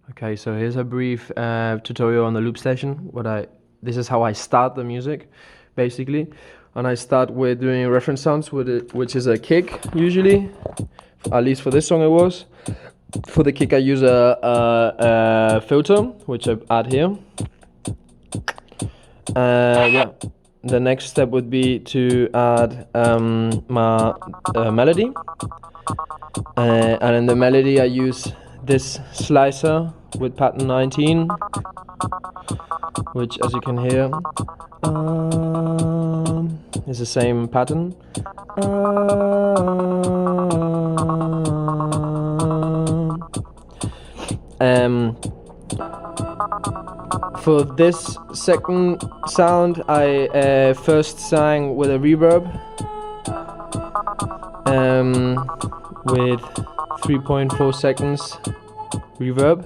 Okay, so here's a brief tutorial on the loop station. This is how I start the music, basically, and I start with doing reference sounds with it, which is a kick usually. At least for this song, it was. For the kick, I use a filter, which I add here. Yeah. The next step would be to add my melody, and in the melody I use this slicer with pattern 19, which, as you can hear, is the same pattern. For this second sound, I first sang with a reverb, with 3.4 seconds reverb,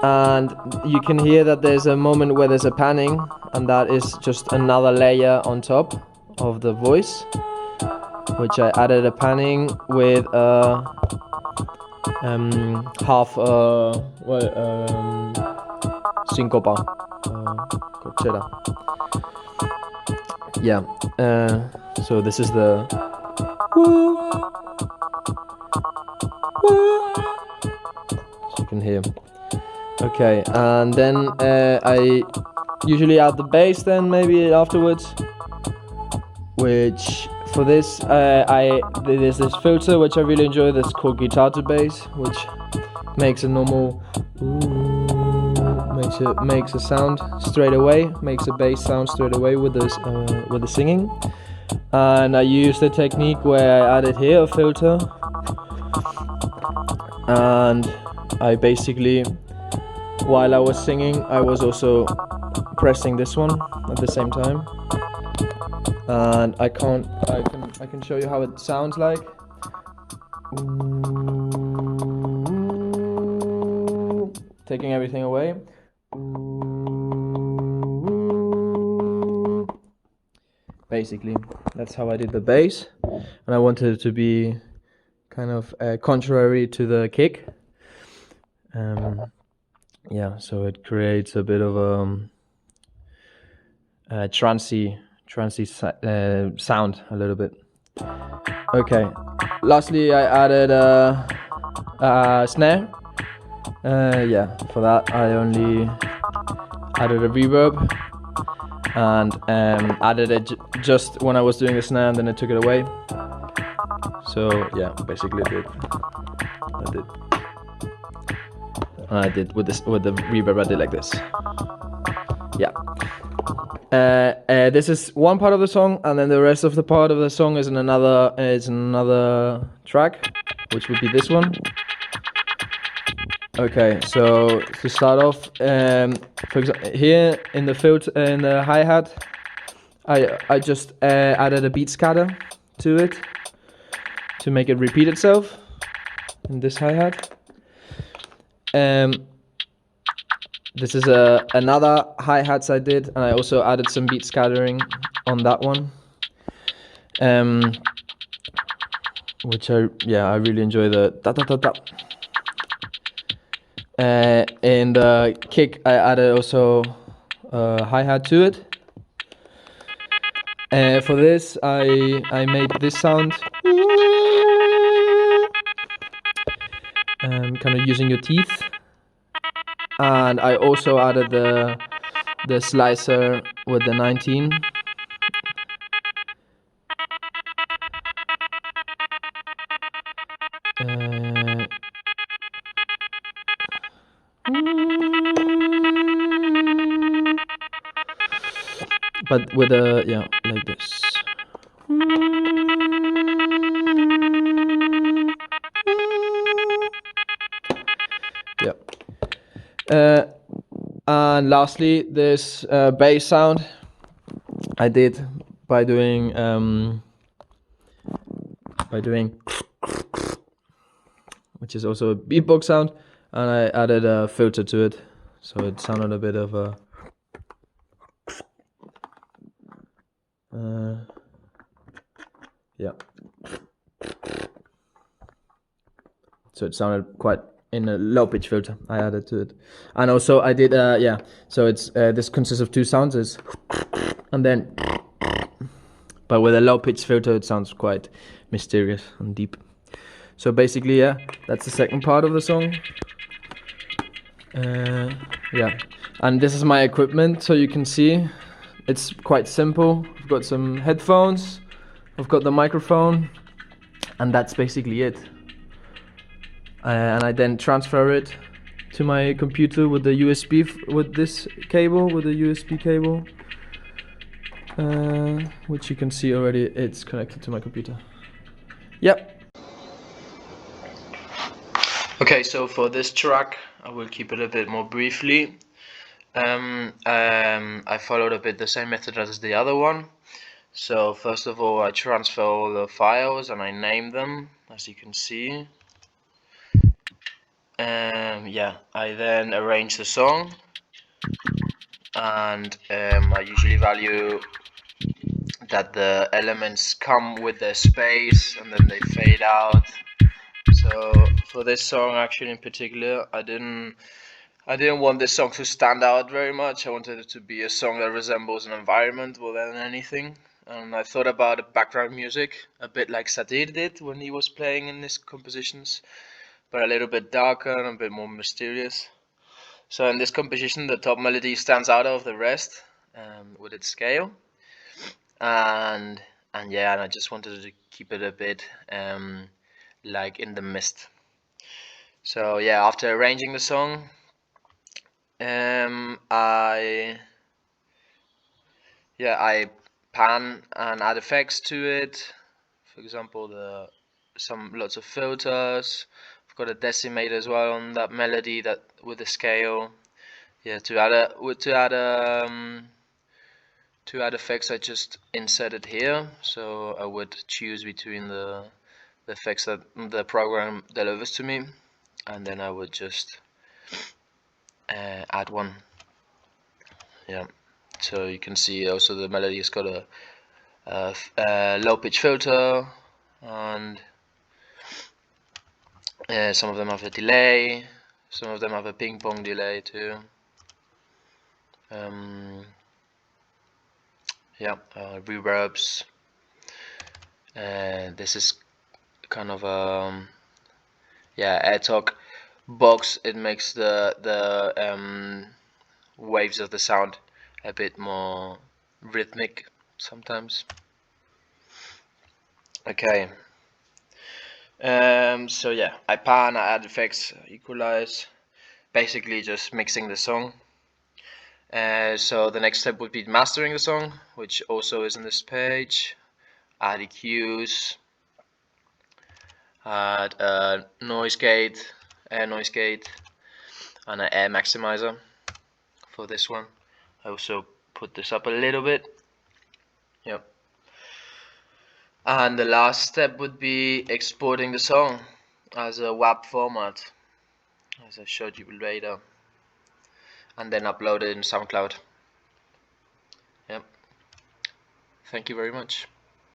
and you can hear that there's a moment where there's a panning, and that is just another layer on top of the voice, which I added a panning with half syncopa, corchera. Yeah. So this is the so you can hear. Okay, and then I usually add the bass then maybe afterwards, which for this there's this filter which I really enjoy that's called guitar to bass, which makes a normal makes a sound straight away, makes a bass sound straight away with the singing. And I used the technique where I added here a filter, and I basically, while I was singing, I was also pressing this one at the same time. And I can show you how it sounds like. Taking everything away. Basically, that's how I did the bass, and I wanted it to be kind of contrary to the kick. Yeah, so it creates a bit of a trancey sound a little bit. Okay, lastly I added a snare. Yeah, for that I only added a reverb and added it just when I was doing the snare, and then I took it away. So yeah, basically I did with the reverb. I did like this. Yeah. This is one part of the song, and then the rest of the part of the song is in another track, which would be this one. Okay, so to start off, for example, here in the filter, in the hi-hat, I just added a beat scatter to it to make it repeat itself in this hi-hat. This is another hi-hats I did, and I also added some beat scattering on that one, which I really enjoy the da da da da. In the kick, I added also a hi-hat to it. For this, I made this sound, kind of using your teeth, and I also added the slicer with the 19. But with like this. Yeah. And lastly, this bass sound I did by doing which is also a beatbox sound, and I added a filter to it, so it sounded a bit of a yeah. So it sounded quite in a low pitch filter. I added to it, and also I did yeah. So it's this consists of two sounds, is and then, but with a low pitch filter it sounds quite mysterious and deep. So basically, yeah, that's the second part of the song. Yeah, and this is my equipment, so you can see it's quite simple. I've got some headphones, I've got the microphone, and that's basically it. And I then transfer it to my computer with the USB, with this cable, with the USB cable, which you can see already, it's connected to my computer. Yep. Okay, so for this track, I will keep it a bit more briefly. I followed a bit the same method as the other one. So first of all, I transfer all the files and I name them, as you can see. Yeah, I then arrange the song, and I usually value that the elements come with their space and then they fade out. So for this song, actually in particular, I didn't want this song to stand out very much. I wanted it to be a song that resembles an environment more than anything. And I thought about background music, a bit like Satir did when he was playing in his compositions, but a little bit darker and a bit more mysterious. So in this composition, the top melody stands out of the rest with its scale, and yeah, and I just wanted to keep it a bit like in the mist. So yeah, after arranging the song, I pan and add effects to it. For example, lots of filters. I've got a decimator as well on that melody, that with the scale. Yeah, to add effects, I just insert it here. So I would choose between the effects that the program delivers to me, and then I would just add one. Yeah, so you can see also the melody has got a low pitch filter, and some of them have a delay, some of them have a ping pong delay too. Yeah, reverbs. This is kind of air talk box. It makes the waves of the sound a bit more rhythmic sometimes. Okay. So yeah, I pan, I add effects, equalize, basically just mixing the song. So the next step would be mastering the song, which also is on this page. Add EQs, add a noise gate, air noise gate, and an air maximizer for this one. I also put this up a little bit. Yep. And the last step would be exporting the song as a WAV format, as I showed you later, and then upload it in Soundcloud. Yep. Thank you very much.